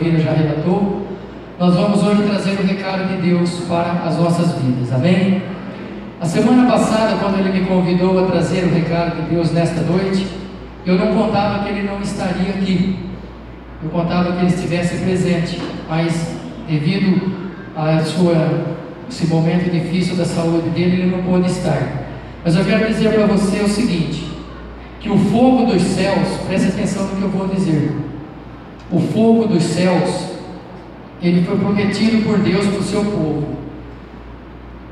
Elvira já relatou, nós vamos hoje trazer o recado de Deus para as nossas vidas, amém? A semana passada, quando ele me convidou a trazer o recado de Deus nesta noite, eu não contava que ele não estaria aqui, eu contava que ele estivesse presente, mas devido a esse momento difícil da saúde dele, ele não pôde estar. Mas eu quero dizer para você o seguinte, que o fogo dos céus, preste atenção no que eu vou dizer, o fogo dos céus, ele foi prometido por Deus para o seu povo,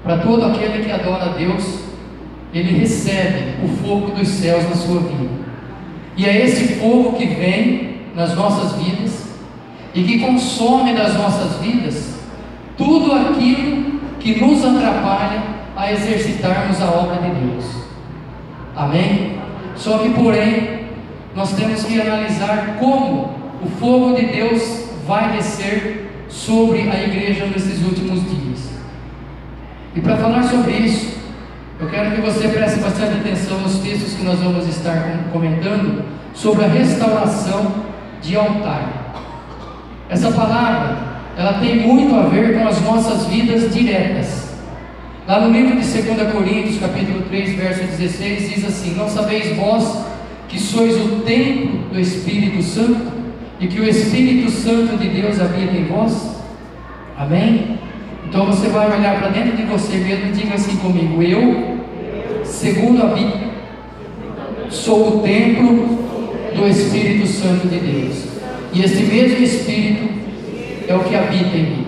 para todo aquele que adora a Deus, ele recebe o fogo dos céus na sua vida, e é esse fogo que vem nas nossas vidas, e que consome das nossas vidas, tudo aquilo que nos atrapalha a exercitarmos a obra de Deus, amém? Só que porém, nós temos que analisar como o fogo de Deus vai descer sobre a igreja nesses últimos dias. E para falar sobre isso, eu quero que você preste bastante atenção nos textos que nós vamos estar comentando sobre a restauração de altar. Essa palavra, ela tem muito a ver com as nossas vidas diretas. Lá no livro de 2 Coríntios, capítulo 3, verso 16, diz assim: não sabeis vós que sois o templo do Espírito Santo, e que o Espírito Santo de Deus habita em vós? Amém? Então você vai olhar para dentro de você mesmo e diga assim comigo: eu, segundo a Bíblia, sou o templo do Espírito Santo de Deus, e este mesmo Espírito é o que habita em mim.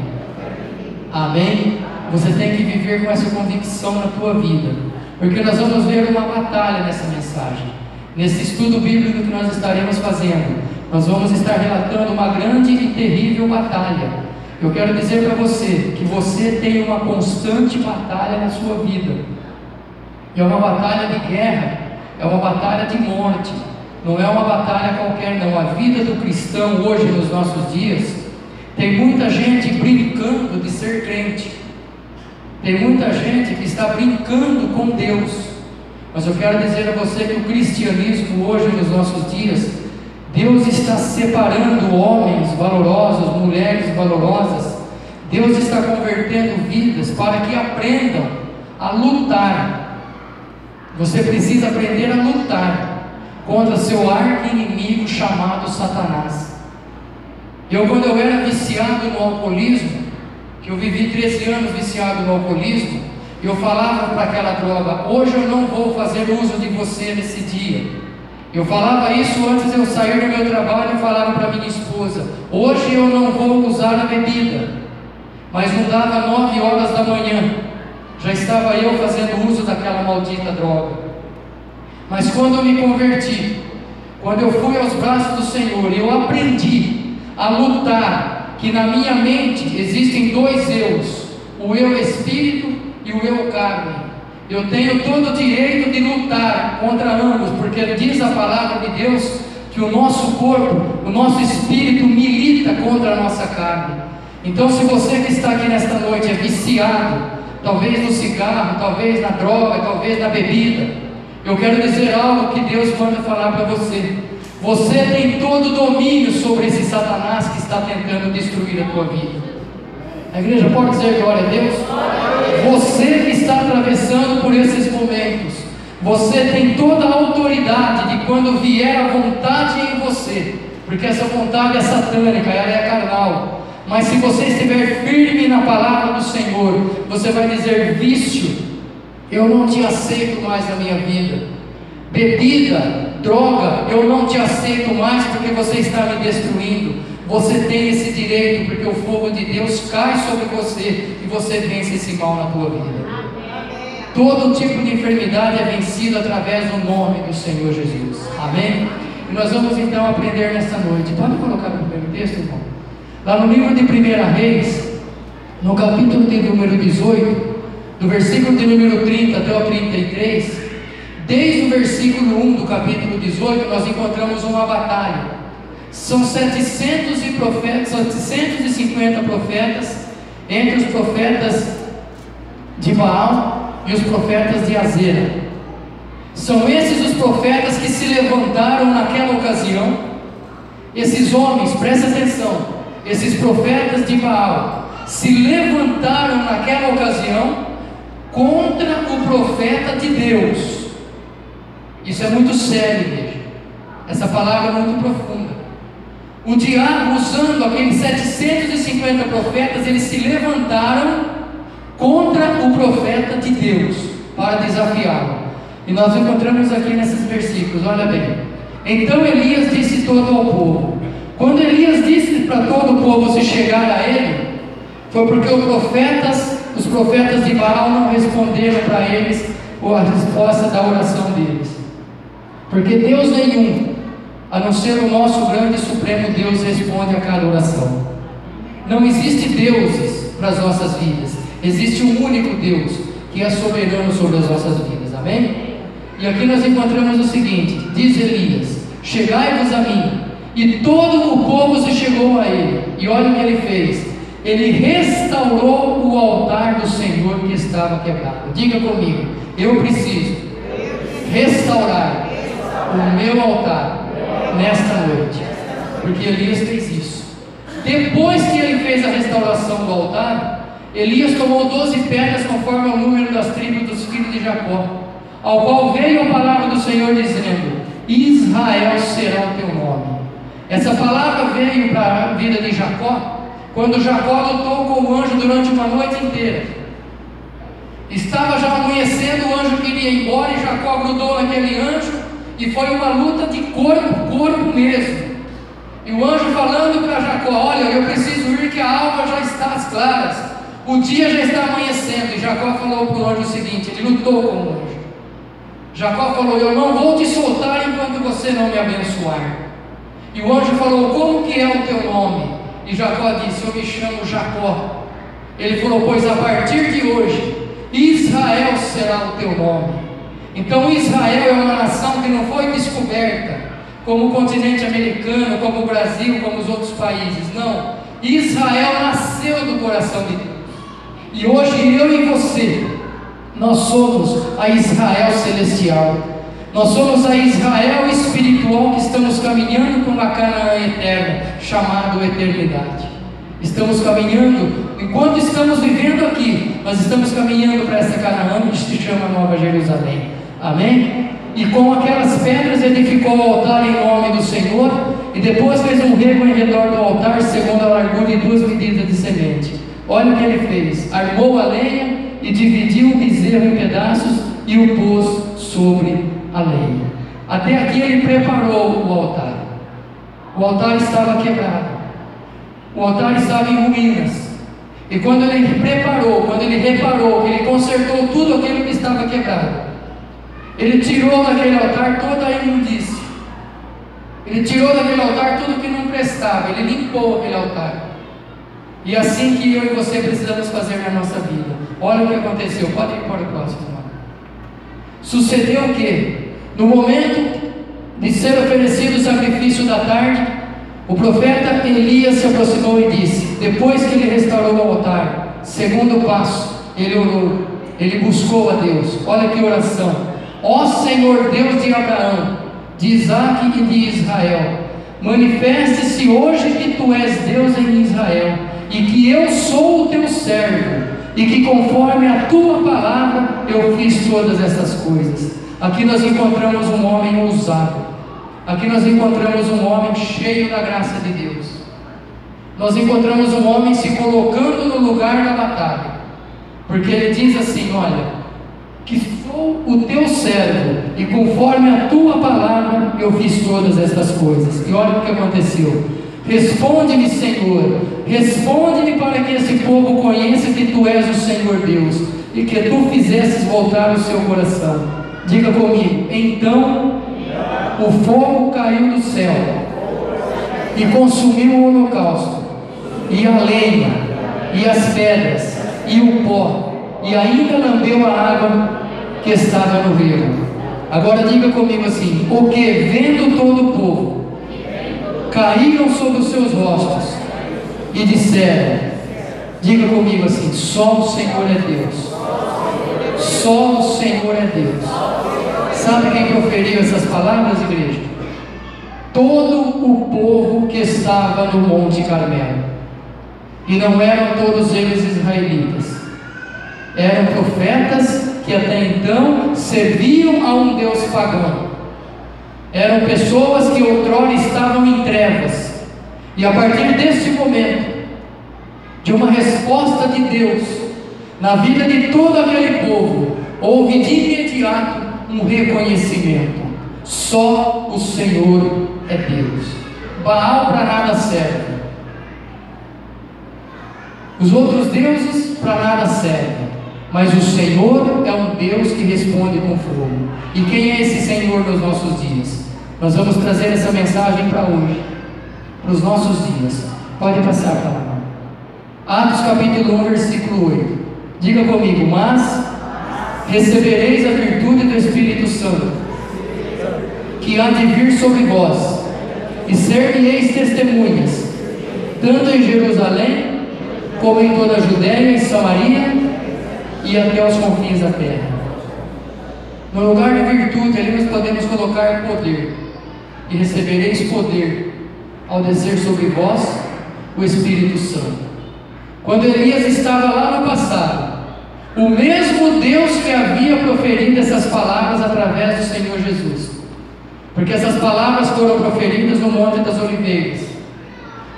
Amém? Você tem que viver com essa convicção na tua vida, porque nós vamos ver uma batalha nessa mensagem. Nesse estudo bíblico que nós estaremos fazendo, nós vamos estar relatando uma grande e terrível batalha. Eu quero dizer para você que você tem uma constante batalha na sua vida, e é uma batalha de guerra, é uma batalha de morte, não é uma batalha qualquer não. A vida do cristão hoje, nos nossos dias, tem muita gente brincando de ser crente, tem muita gente que está brincando com Deus, mas eu quero dizer a você que o cristianismo hoje, nos nossos dias, Deus está separando homens valorosos, mulheres valorosas, Deus está convertendo vidas para que aprendam a lutar. Você precisa aprender a lutar contra seu arqui-inimigo chamado Satanás. Quando eu era viciado no alcoolismo, que eu vivi 13 anos viciado no alcoolismo, eu falava para aquela droga: hoje eu não vou fazer uso de você nesse dia. Eu falava isso antes de eu sair do meu trabalho e falava para minha esposa: hoje eu não vou usar a bebida. Mas não dava 9 horas da manhã, já estava eu fazendo uso daquela maldita droga. Mas quando eu me converti, quando eu fui aos braços do Senhor, eu aprendi a lutar, que na minha mente existem dois eus, o eu espírito e o eu carne. Eu tenho todo o direito de lutar contra ambos, porque diz a palavra de Deus que o nosso corpo, o nosso espírito milita contra a nossa carne. Então, se você que está aqui nesta noite é viciado, talvez no cigarro, talvez na droga, talvez na bebida, eu quero dizer algo que Deus manda falar para você. Você tem todo o domínio sobre esse Satanás que está tentando destruir a tua vida. A igreja pode dizer glória a Deus? Você que está atravessando por esses momentos, você tem toda a autoridade de quando vier a vontade em você, porque essa vontade é satânica, ela é carnal. Mas se você estiver firme na palavra do Senhor, você vai dizer: vício, eu não te aceito mais na minha vida. Bebida, droga, eu não te aceito mais porque você está me destruindo. Você tem esse direito, porque o fogo de Deus cai sobre você e você vence esse mal na tua vida. Todo tipo de enfermidade é vencido através do nome do Senhor Jesus. Amém? E nós vamos então aprender nesta noite. Pode colocar o primeiro texto, irmão? Lá no livro de 1 Reis, no capítulo de número 18, do versículo de número 30 até o 33, desde o versículo 1 do capítulo 18, nós encontramos uma batalha. São 750 profetas, entre os profetas de Baal e os profetas de Azera. São esses os profetas que se levantaram naquela ocasião. Esses homens, presta atenção, esses profetas de Baal se levantaram naquela ocasião contra o profeta de Deus. Isso é muito sério, igreja. Essa palavra é muito profunda. O diabo, usando aqueles 750 profetas, eles se levantaram contra o profeta de Deus para desafiá-lo. E nós encontramos aqui nesses versículos, olha bem. Então Elias disse todo ao povo. Quando Elias disse para todo o povo se chegar a ele, foi porque os profetas de Baal não responderam para eles a resposta da oração deles. Porque Deus nenhum, a não ser o nosso grande e supremo Deus, responde a cada oração. Não existe deuses para as nossas vidas. Existe um único Deus que é soberano sobre as nossas vidas. Amém? E aqui nós encontramos o seguinte: diz Elias: chegai-vos a mim. E todo o povo se chegou a ele. E olha o que ele fez: ele restaurou o altar do Senhor que estava quebrado. Diga comigo: eu preciso restaurar o meu altar nesta noite. Porque Elias fez isso. Depois que ele fez a restauração do altar, Elias tomou 12 pedras conforme o número das tribos dos filhos de Jacó, ao qual veio a palavra do Senhor dizendo: Israel será o teu nome. Essa palavra veio para a vida de Jacó quando Jacó lutou com o anjo durante uma noite inteira. Estava já amanhecendo, o anjo queria ir embora e Jacó grudou naquele anjo, e foi uma luta de corpo a corpo mesmo. E o anjo falando para Jacó: olha, eu preciso ir, que a alva já está às claras, o dia já está amanhecendo. E Jacó falou para o anjo o seguinte, ele lutou com o anjo. Jacó falou: eu não vou te soltar enquanto você não me abençoar. E o anjo falou: como que é o teu nome? E Jacó disse: eu me chamo Jacó. Ele falou: pois a partir de hoje Israel será o teu nome. Então Israel é uma nação que não foi descoberta como o continente americano, como o Brasil, como os outros países. Não, Israel nasceu do coração de Deus. E hoje eu e você, nós somos a Israel celestial. Nós somos a Israel espiritual que estamos caminhando para uma Canaã eterna, chamada eternidade. Estamos caminhando, enquanto estamos vivendo aqui, nós estamos caminhando para essa Canaã que se chama Nova Jerusalém. Amém? E com aquelas pedras edificou o altar em nome do Senhor, e depois fez um rego em redor do altar, segundo a largura de 2 medidas de semente. Olha o que ele fez: armou a lenha e dividiu o bezerro em pedaços e o pôs sobre a lenha. Até aqui ele preparou o altar. O altar estava quebrado, o altar estava em ruínas. E quando ele preparou, quando ele reparou, que ele consertou tudo aquilo que estava quebrado, ele tirou daquele altar toda a imundície. Ele tirou daquele altar tudo que não prestava. Ele limpou aquele altar. E assim que eu e você precisamos fazer na nossa vida. Olha o que aconteceu. Pode ir para o próximo, irmão. Sucedeu o que? No momento de ser oferecido o sacrifício da tarde, o profeta Elias se aproximou e disse, depois que ele restaurou o altar, segundo passo, ele orou, ele buscou a Deus. Olha que oração: ó Senhor Deus de Abraão, de Isaque e de Israel, manifeste-se hoje que tu és Deus em Israel, e que eu sou o teu servo, e que conforme a tua palavra eu fiz todas essas coisas. Aqui nós encontramos um homem ousado. Aqui nós encontramos um homem cheio da graça de Deus. Nós encontramos um homem se colocando no lugar da batalha, porque ele diz assim: olha, que sou o teu servo, e conforme a tua palavra eu fiz todas estas coisas. E olha o que aconteceu: responde-me, Senhor, responde-me, para que esse povo conheça que tu és o Senhor Deus, e que tu fizesses voltar o seu coração. Diga comigo: então o fogo caiu do céu e consumiu o holocausto, e a lenha, e as pedras, e o pó, e ainda lambeu a água que estava no rego. Agora diga comigo assim: o que, vendo todo o povo, caíram sobre os seus rostos e disseram, diga comigo assim: só o Senhor é Deus. Só o Senhor é Deus. Sabe quem proferiu essas palavras, igreja? Todo o povo que estava no Monte Carmelo. E não eram todos eles israelitas. Eram profetas que até então serviam a um Deus pagão. Eram pessoas que outrora estavam em trevas. E a partir deste momento, de uma resposta de Deus na vida de todo aquele povo, houve de imediato um reconhecimento: só o Senhor é Deus. Baal para nada serve, os outros deuses para nada servem, mas o Senhor é um Deus que responde com fogo. E quem é esse Senhor nos nossos dias? Nós vamos trazer essa mensagem para hoje, para os nossos dias. Pode passar para lá. Atos capítulo 1, versículo 8. Diga comigo: mas recebereis a virtude do Espírito Santo, que há de vir sobre vós, e ser-me-eis testemunhas, tanto em Jerusalém, como em toda a Judéia e Samaria, e até os confins da terra. No lugar de virtude, ali nós podemos colocar poder. E recebereis poder ao descer sobre vós o Espírito Santo. Quando Elias estava lá no passado, o mesmo Deus que havia proferido essas palavras através do Senhor Jesus, porque essas palavras foram proferidas no Monte das Oliveiras,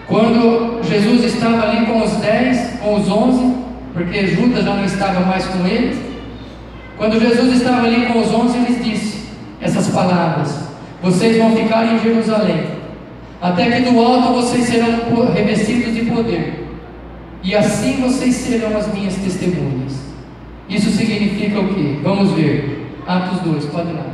quando Jesus estava ali com os 10, com os 11, porque Judas já não estava mais com eles. Quando Jesus estava ali com os 11, ele disse essas palavras: vocês vão ficar em Jerusalém, até que do alto vocês serão revestidos de poder, e assim vocês serão as minhas testemunhas. Isso significa o quê? Vamos ver, Atos 2, pode ir lá.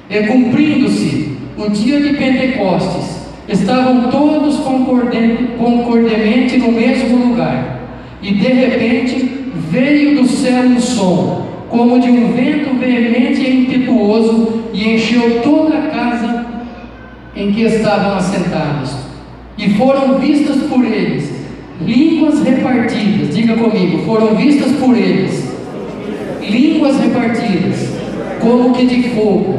E cumprindo-se o dia de Pentecostes, estavam todos concordemente no mesmo lugar, e de repente veio do céu um som, como de um vento veemente e impetuoso, e encheu toda a casa em que estavam assentados. E foram vistas por eles línguas repartidas. Diga comigo: foram vistas por eles línguas repartidas, como que de fogo,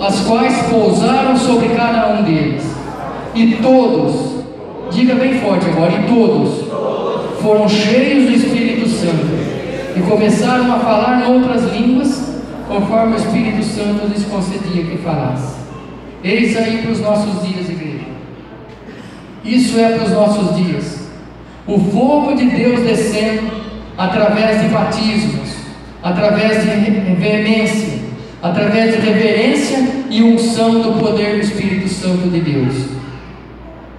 as quais pousaram sobre cada um deles. E todos, diga bem forte agora, e todos foram cheios do Espírito Santo, e começaram a falar outras línguas, conforme o Espírito Santo lhes concedia que falasse. Eis aí para os nossos dias, igreja. Isso é para os nossos dias. O fogo de Deus descendo através de batismos, através de veemência, através de reverência e unção do poder do Espírito Santo de Deus.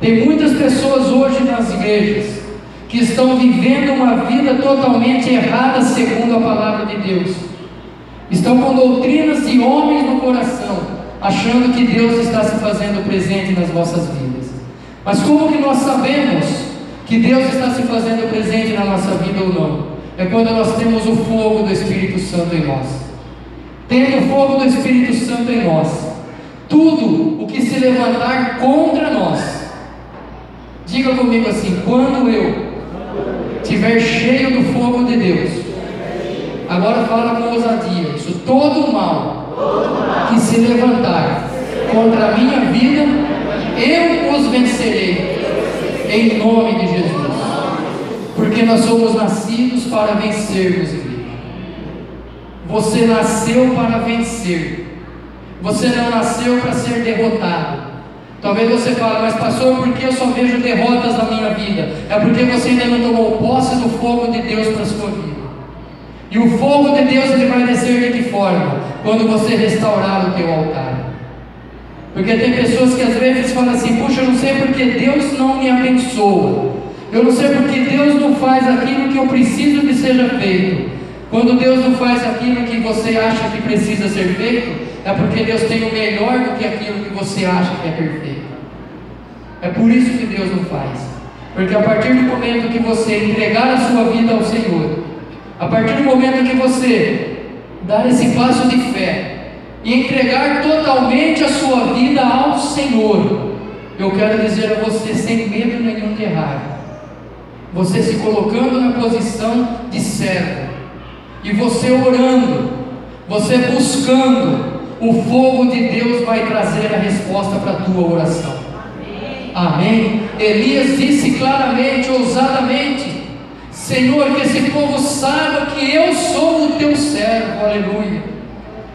Tem muitas pessoas hoje nas igrejas que estão vivendo uma vida totalmente errada segundo a palavra de Deus. Estão com doutrinas de homens no coração, achando que Deus está se fazendo presente nas vossas vidas. Mas como que nós sabemos que Deus está se fazendo presente na nossa vida ou não? É quando nós temos o fogo do Espírito Santo em nós. Tendo o fogo do Espírito Santo em nós, tudo o que se levantar contra nós, diga comigo assim: quando eu estiver cheio do fogo de Deus, agora fala com ousadia isso: todo o mal que se levantar contra a minha vida, eu os vencerei, em nome de Jesus. Porque nós somos nascidos para vencermos, igreja. Você nasceu para vencer. Você não nasceu para ser derrotado. Talvez você fale: mas pastor, por que eu só vejo derrotas na minha vida? É porque você ainda não tomou posse do fogo de Deus para a sua vida. E o fogo de Deus, ele vai descer de que forma? Quando você restaurar o teu altar. Porque tem pessoas que às vezes falam assim: puxa, eu não sei porque Deus não me abençoa, eu não sei porque Deus não faz aquilo que eu preciso que seja feito. Quando Deus não faz aquilo que você acha que precisa ser feito, é porque Deus tem o melhor do que aquilo que você acha que é perfeito. É por isso que Deus não faz. Porque a partir do momento que você entregar a sua vida ao Senhor, a partir do momento que você dar esse passo de fé e entregar totalmente a sua vida ao Senhor, eu quero dizer a você, sem medo nenhum de errar, você se colocando na posição de servo, e você orando, você buscando, o fogo de Deus vai trazer a resposta para a tua oração. Amém? Elias disse claramente, ousadamente: Senhor, que esse povo saiba que eu sou o teu servo. Aleluia.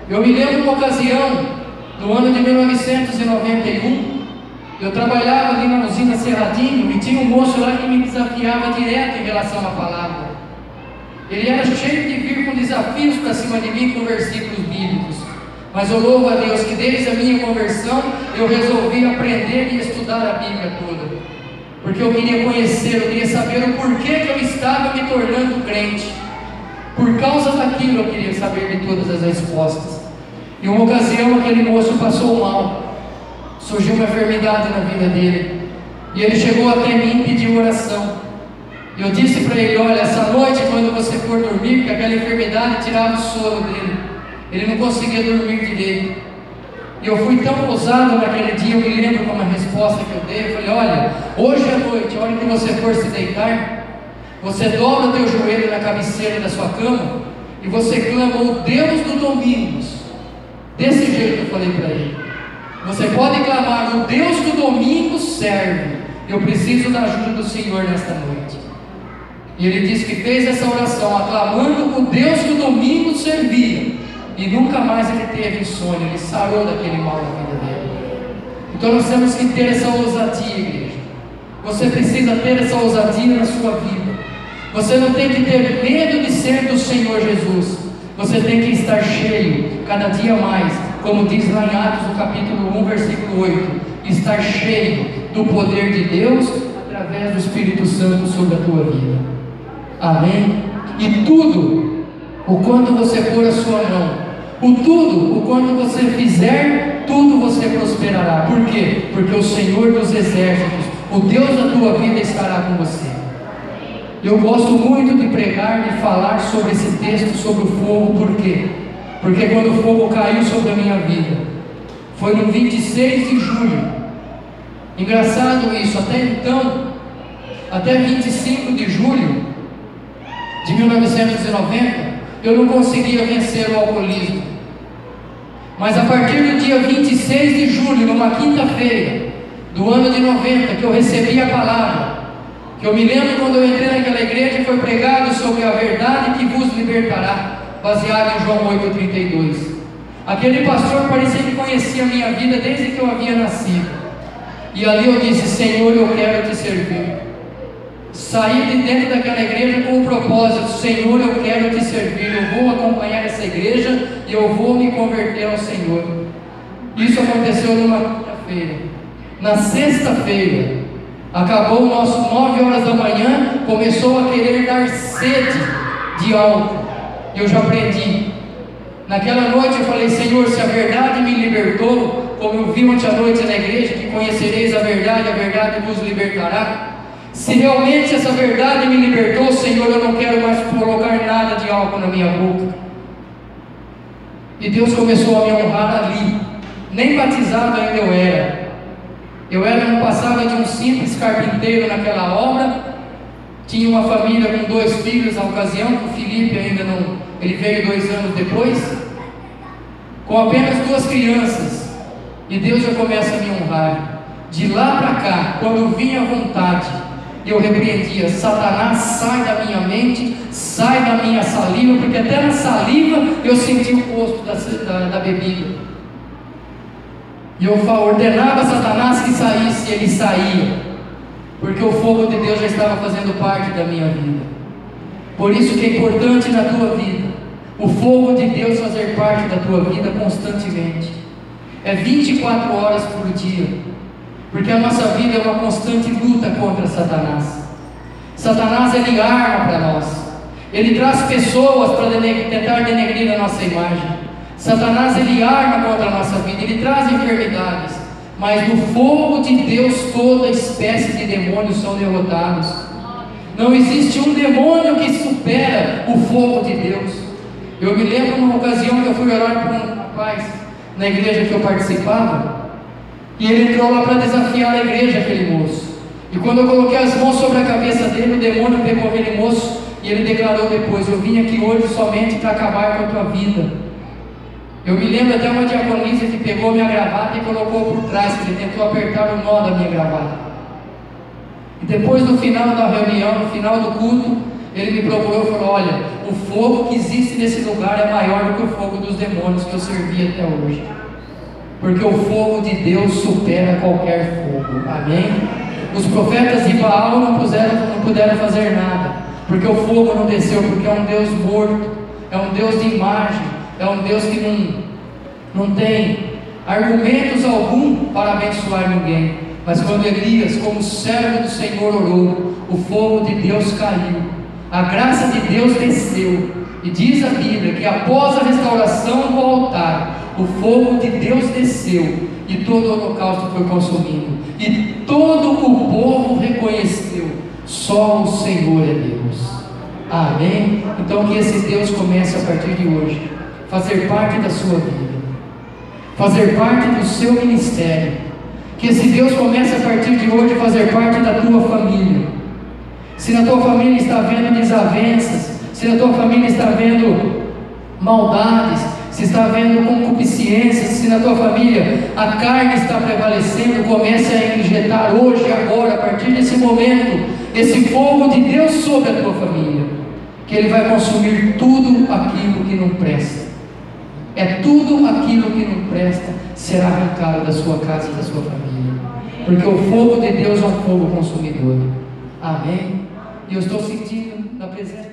Eu me lembro de uma ocasião, no ano de 1991, eu trabalhava ali na usina Cerradinho e tinha um moço lá que me desafiava direto em relação à palavra. Ele era cheio de vir com desafios para cima de mim com versículos bíblicos. Mas eu louvo a Deus que desde a minha conversão eu resolvi aprender e estudar a Bíblia toda. Porque eu queria conhecer, eu queria saber o porquê que eu estava me tornando crente. Por causa daquilo eu queria saber de todas as respostas. Em uma ocasião aquele moço passou mal. Surgiu uma enfermidade na vida dele. E ele chegou até mim e pediu oração. Eu disse para ele: olha, essa noite quando você for dormir, porque aquela enfermidade tirava o sono dele, ele não conseguia dormir direito. E eu fui tão ousado naquele dia, eu me lembro como a resposta que eu dei. Eu falei: olha, hoje à noite, a hora que você for se deitar, você dobra o teu joelho na cabeceira da sua cama e você clama o Deus do Domingos. Desse jeito eu falei para ele: você pode clamar, o Deus do Domingos serve, eu preciso da ajuda do Senhor nesta noite. E ele disse que fez essa oração aclamando o Deus que o domingo servia, e nunca mais ele teve insônia, ele sarou daquele mal na vida dele. Então nós temos que ter essa ousadia, igreja. Você precisa ter essa ousadia na sua vida. Você não tem que ter medo de ser do Senhor Jesus. Você tem que estar cheio, cada dia mais, como diz lá em Atos, no capítulo 1, versículo 8, estar cheio do poder de Deus, através do Espírito Santo sobre a tua vida. Amém? E tudo, o quanto você pôr a sua mão, o quanto você fizer, tudo você prosperará. Por quê? Porque o Senhor dos exércitos, o Deus da tua vida, estará com você. Eu gosto muito de pregar, de falar sobre esse texto, sobre o fogo. Por quê? Porque quando o fogo caiu sobre a minha vida, foi no 26 de julho. Engraçado isso, até então, até 25 de julho de 1990, eu não conseguia vencer o alcoolismo. Mas a partir do dia 26 de julho, numa quinta-feira do ano de 90, que eu recebi a palavra, que eu me lembro quando eu entrei naquela igreja, foi pregado sobre a verdade que vos libertará, baseado em João 8,32. Aquele pastor parecia que conhecia a minha vida desde que eu havia nascido. E ali eu disse: Senhor, eu quero te servir. Saí de dentro daquela igreja com o propósito: Senhor, eu quero te servir, eu vou acompanhar essa igreja e eu vou me converter ao Senhor. Isso aconteceu numa quinta-feira. Na sexta-feira, acabou o nosso 9 horas da manhã, começou a querer dar sede de álcool. Eu já aprendi. Naquela noite eu falei: Senhor, se a verdade me libertou, como eu vi ontem à noite na igreja, que conhecereis a verdade vos libertará. Se realmente essa verdade me libertou, Senhor, eu não quero mais colocar nada de álcool na minha boca. E Deus começou a me honrar ali. Nem batizado ainda eu não passava de um simples carpinteiro naquela obra. Tinha uma família com 2 filhos na ocasião, o Felipe ainda não, ele veio 2 anos depois, com apenas 2 crianças. E Deus já começa a me honrar. De lá para cá, quando vinha a vontade, eu repreendia: Satanás, sai da minha mente, sai da minha saliva, porque até na saliva eu sentia o gosto da bebida. E eu ordenava a Satanás que saísse, e ele saía, porque o fogo de Deus já estava fazendo parte da minha vida. Por isso que é importante na tua vida o fogo de Deus fazer parte da tua vida constantemente. É 24 horas por dia. Porque a nossa vida é uma constante luta contra Satanás. Satanás, ele arma para nós. Ele traz pessoas para tentar denegrir a nossa imagem. Satanás, ele arma contra a nossa vida. Ele traz enfermidades. Mas no fogo de Deus, toda espécie de demônios são derrotados. Não existe um demônio que supera o fogo de Deus. Eu me lembro numa ocasião que eu fui orar por um rapaz na igreja que eu participava. E ele entrou lá para desafiar a igreja, aquele moço. E quando eu coloquei as mãos sobre a cabeça dele, o demônio pegou aquele moço e ele declarou depois: eu vim aqui hoje somente para acabar com a tua vida. Eu me lembro até uma diaconisa que pegou minha gravata e colocou por trás, que ele tentou apertar o nó da minha gravata. E depois, no final da reunião, no final do culto, ele me procurou e falou: olha, o fogo que existe nesse lugar é maior do que o fogo dos demônios que eu servi até hoje, porque o fogo de Deus supera qualquer fogo. Amém? Os profetas de Baal não puderam fazer nada, porque o fogo não desceu, porque é um Deus morto, é um Deus de imagem, é um Deus que não tem argumentos algum para abençoar ninguém. Mas quando Elias, como servo do Senhor, orou, o fogo de Deus caiu, a graça de Deus desceu, e diz a Bíblia que após a restauração do altar, o fogo de Deus desceu, e todo o holocausto foi consumido, e todo o povo reconheceu: só o Senhor é Deus. Amém? Então que esse Deus comece a partir de hoje fazer parte da sua vida, fazer parte do seu ministério. Que esse Deus comece a partir de hoje a fazer parte da tua família. Se na tua família está havendo desavenças, se na tua família está havendo maldades, se está havendo concupiscências, se na tua família a carne está prevalecendo, comece a injetar hoje, agora, a partir desse momento, esse fogo de Deus sobre a tua família, que Ele vai consumir tudo aquilo que não presta. Tudo aquilo que não presta será arrancado da sua casa e da sua família, porque o fogo de Deus é um fogo consumidor. Amém? E eu estou sentindo na presença